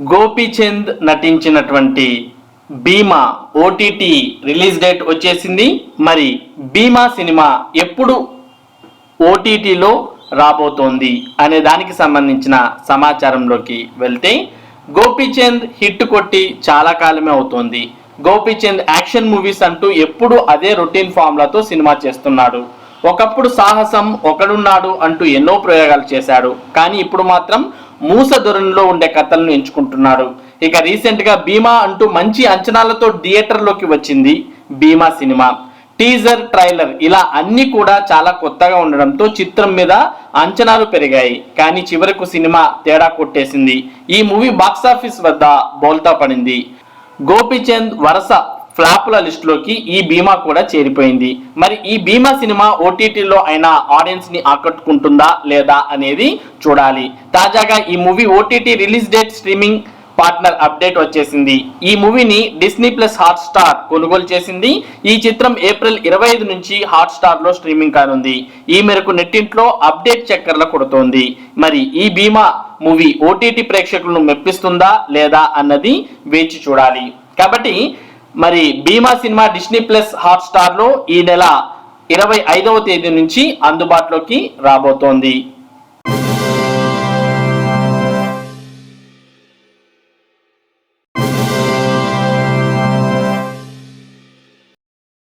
గోపీచంద్ నటించినటువంటి భీమా OTT release date వచ్చేసింది. మరి భీమా సినిమా ఎప్పుడు ఓటీటీలో రాబోతోంది అనే దానికి సంబంధించిన సమాచారంలోకి వెళ్తే, గోపీచంద్ హిట్ కొట్టి చాలా కాలమే అవుతోంది. గోపీచంద్ యాక్షన్ మూవీస్ అంటూ ఎప్పుడు అదే రొటీన్ ఫార్ములాతో సినిమా చేస్తున్నాడు. ఒకప్పుడు సాహసం, ఒకడున్నాడు అంటూ ఎన్నో ప్రయోగాలు చేశాడు. కానీ ఇప్పుడు మాత్రం మూస ధోరణిలో ఉండే కథలను ఎంచుకుంటున్నాడు. ఇక రీసెంట్ గా భీమా అంటూ మంచి అంచనాలతో థియేటర్లోకి వచ్చింది భీమా సినిమా. టీజర్, ట్రైలర్ ఇలా అన్ని కూడా చాలా కొత్తగా ఉండడంతో చిత్రం మీద అంచనాలు పెరిగాయి. కానీ చివరకు సినిమా తేడా కొట్టేసింది. ఈ మూవీ బాక్సాఫీస్ వద్ద బోల్తా పడింది. గోపీచంద్ వరుస ఫ్లాపుల లిస్టులోకి ఈ భీమా కూడా చేరిపోయింది. మరి ఈ భీమా సినిమా ఓటీటీలో అయినా ఆడియన్స్ ని ఆకట్టుకుంటుందా లేదా అనేది చూడాలి. తాజాగా ఈ movie OTT release date, streaming partner update వచ్చేసింది. ఈ మూవీని డిస్నీ ప్లస్ హాట్ స్టార్ కొనుగోలు చేసింది. ఈ చిత్రం ఏప్రిల్ 25 నుంచి హాట్ స్టార్ లో స్ట్రీమింగ్ కానుంది. ఈ మేరకు నెట్టింట్లో అప్డేట్ చక్కర్ల కొడుతోంది. మరి ఈ భీమా మూవీ ఓటీటీ ప్రేక్షకులను మెప్పిస్తుందా లేదా అన్నది వేచి చూడాలి. కాబట్టి మరి Bhima cinema Disney Plus Hotstar లో ఈ నెల 25వ తేదీ నుంచి అందుబాటులోకి రాబోతోంది.